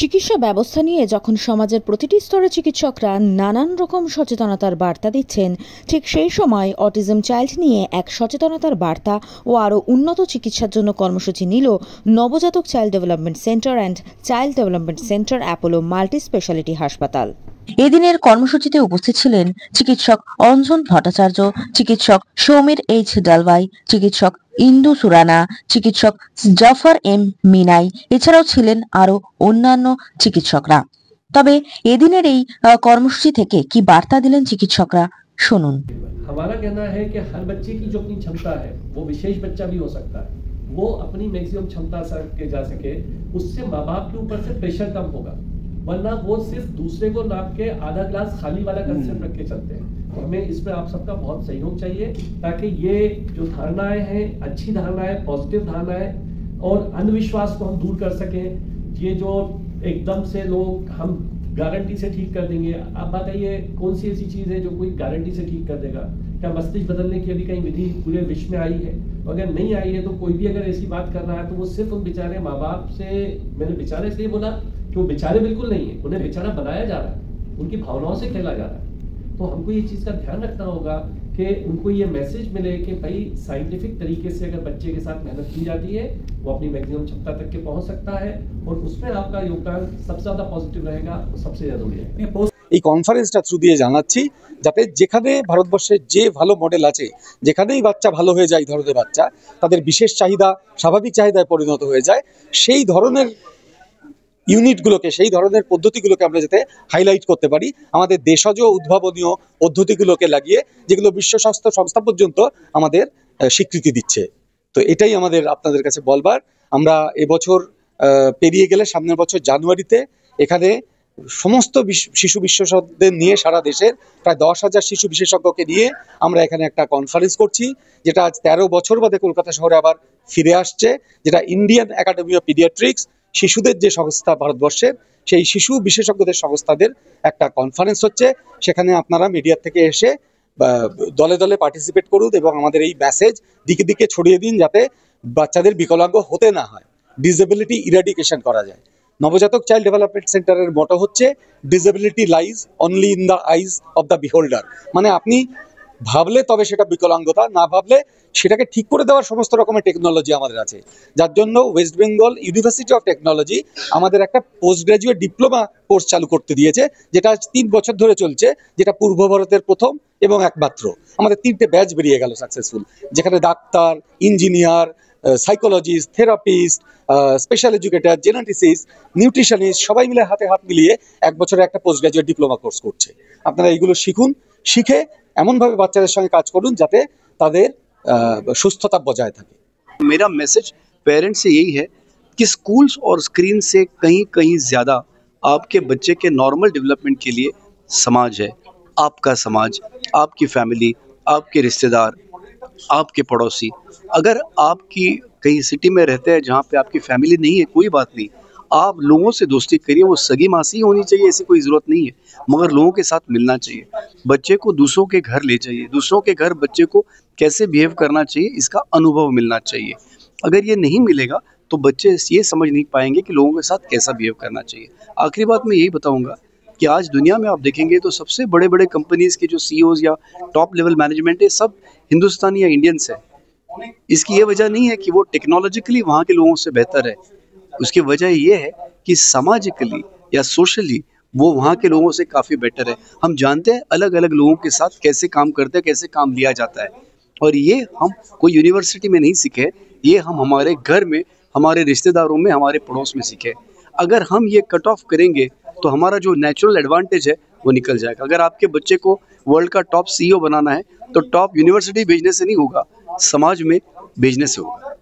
চিকিৎসা ব্যবস্থা নিয়ে যখন সমাজের প্রতিটি স্তরে চিকিৎসকরা নানান রকম সচেতনতার বার্তা দিচ্ছেন, ঠিক সেই সময় অটিজম চাইল্ড নিয়ে এক সচেতনতার বার্তা ও আরও উন্নত চিকিৎসার জন্য কর্মসূচি নিল নবজাতক child development centre and child development centre Apollo multi speciality হাসপাতাল। এদিনের কর্মসূচিতে উপস্থিত ছিলেন চিকিৎসক অঞ্জন ভট্টাচার্য, চিকিৎসক সৌমির এইচ ডালভাই, চিকিৎসক ইন্দু সুরানা, চিকিৎসক জাফর এম মিনাই, এছাড়াও ছিলেন আরো অন্যান্য চিকিৎসকরা। তবে এদিনের এই কর্মসূচি থেকে কি বার্তা দিলেন চিকিৎসকরা, শুনুন। हमारा कहना है कि हर बच्चे की जो अपनी क्षमता है, वो विशेष बच्चा भी हो सकता है, वो अपनी मैक्सिमम क्षमता से जा सके, उससे माँ बाप के ऊपर से प्रेशर कम होगा, वरना वो सिर्फ दूसरे को नाप के आधा ग्लास खाली वाला कंसेप्ट रख के चलते हैं। तो हमें इसमें आप सबका बहुत सहयोग चाहिए, ताकि ये जो धारणाएं हैं, अच्छी धारणाएं, पॉजिटिव धारणाएं और अंधविश्वास को हम दूर कर सकें। ये जो एकदम से लोग हम गारंटी से ठीक कर देंगे, आप बताइए कौन सी ऐसी चीज है जो कोई गारंटी से ठीक कर देगा? क्या मस्तिष्क बदलने की अभी कहीं विधि पूरे विश्व में आई है? अगर नहीं आई है तो कोई भी अगर ऐसी बात कर रहा है तो वो सिर्फ उन बेचारे माँ बाप से, मैंने बेचारे से बोला कि वो बेचारे बिल्कुल नहीं है, उन्हें बेचारा बनाया जा रहा है, उनकी भावनाओं से खेला जा रहा है। तो हमको ये चीज का ध्यान रखना होगा कि उनको ये मैसेज मिले कि भाई साइंटिफिक तरीके से अगर बच्चे के साथ मेहनत की जाती है, वो अपनी मैक्सिमम क्षमता तक के पहुंच सकता है और उसमें आपका योगदान सबसे ज्यादा पॉजिटिव रहेगा, सबसे जरूरी है। এই কনফারেন্সটা থ্রু দিয়ে জানাচ্ছি, যাতে যেখানে ভারতবর্ষে যে ভালো মডেল আছে, যেখানেই বাচ্চা ভালো হয়ে যায়, এই ধরনের বাচ্চা তাদের বিশেষ চাহিদা স্বাভাবিক চাহিদায় পরিণত হয়ে যায়, সেই ধরনের ইউনিটগুলোকে, সেই ধরনের পদ্ধতিগুলোকে আমরা যাতে হাইলাইট করতে পারি, আমাদের দেশজ উদ্ভাবনীয় পদ্ধতিগুলোকে লাগিয়ে, যেগুলো বিশ্ব স্বাস্থ্য সংস্থা পর্যন্ত আমাদের স্বীকৃতি দিচ্ছে। তো এটাই আমাদের আপনাদের কাছে বলবার। আমরা এবছর পেরিয়ে গেলে সামনের বছর জানুয়ারিতে এখানে সমস্ত শিশু বিশেষজ্ঞদের নিয়ে সারা দেশের প্রায় 10,000 শিশু বিশেষজ্ঞকে নিয়ে আমরা এখানে একটা কনফারেন্স করছি, যেটা আজ 13 বছর বাদে কলকাতা শহরে আবার ফিরে আসছে, যেটা ইন্ডিয়ান একাডেমি অফ পিডিয়াট্রিক্স, শিশুদের যে সংস্থা ভারতবর্ষের, সেই শিশু বিশেষজ্ঞদের সংস্থাদের একটা কনফারেন্স হচ্ছে। সেখানে আপনারা মিডিয়া থেকে এসে দলে দলে পার্টিসিপেট করুন এবং আমাদের এই মেসেজ দিকে দিকে ছড়িয়ে দিন, যাতে বাচ্চাদের বিকলাঙ্গ হতে না হয়, ডিসেবিলিটি ইরাডিকেশন করা যায়। নবজাতক চাইল্ড ডেভেলপমেন্ট সেন্টারের মটো হচ্ছে disability lies only in the eyes of the বিহোল্ডার, মানে আপনি ভাবলে তবে সেটা বিকলাঙ্গতা, না ভাবলে সেটাকে ঠিক করে দেওয়ার সমস্ত রকমের টেকনোলজি আমাদের আছে। যার জন্য West Bengal university of technology আমাদের একটা পোস্ট গ্রাজুয়েট ডিপ্লোমা কোর্স চালু করতে দিয়েছে, যেটা আজ 3 বছর ধরে চলছে, যেটা পূর্ব ভারতের প্রথম এবং একমাত্র। আমাদের 3টে ব্যাচ বেরিয়ে গেল সাকসেসফুল, যেখানে doctor, engineer, psychologist, therapist, special educator, geneticist, nutritionist সবাই মিলে হাতে হাত মিলিয়ে 1 বছরের একটা পোস্ট গ্রাজুয়েট ডিপ্লোমা কোর্স করছে। আপনারা এইগুলো শিখুন, শিখে এমনভাবে বাচ্চাদের সঙ্গে কাজ করুন যাতে তাদের সুস্থতা বজায় থাকে। मेरा मैसेज पेरेंट्स से यही है कि स्कूल्स और स्क्रीन से कहीं कहीं ज़्यादा आपके बच्चे के नॉर्मल डेवलपमेंट के लिए समाज है, आपका समाज, आपकी फैमिली, आपके रिश्तेदार, आपके पड़ोसी। अगर आपकी कहीं सिटी में रहते हैं जहाँ पे आपकी फैमिली नहीं है, कोई बात नहीं, आप लोगों से दोस्ती करिए। वो सगी मासी होनी चाहिए ऐसी कोई ज़रूरत नहीं है, मगर लोगों के साथ मिलना चाहिए। बच्चे को दूसरों के घर ले जाइए, दूसरों के घर बच्चे को कैसे बिहेव करना चाहिए इसका अनुभव मिलना चाहिए। अगर ये नहीं मिलेगा तो बच्चे ये समझ नहीं पाएंगे कि लोगों के साथ कैसा बिहेव करना चाहिए। आखिरी बात मैं यही बताऊँगा कि आज दुनिया में आप देखेंगे तो सबसे बड़े बड़े कंपनीज़ के जो CEOs या टॉप लेवल मैनेजमेंट है, सब हिंदुस्तानी या इंडियंस है। इसकी ये वजह नहीं है कि वो टेक्नोलॉजिकली वहाँ के लोगों से बेहतर है, उसकी वजह ये है कि सामाजिकली या सोशली वो वहाँ के लोगों से काफ़ी बेटर है। हम जानते हैं अलग अलग लोगों के साथ कैसे काम करते हैं, कैसे काम लिया जाता है, और ये हम कोई यूनिवर्सिटी में नहीं सीखे, ये हम हमारे घर में, हमारे रिश्तेदारों में, हमारे पड़ोस में सीखे। अगर हम ये कट ऑफ करेंगे तो हमारा जो नेचुरल एडवांटेज है वो निकल जाएगा। अगर आपके बच्चे को वर्ल्ड का टॉप CEO बनाना है तो टॉप यूनिवर्सिटी भेजने से नहीं होगा, समाज में भेजने से होगा।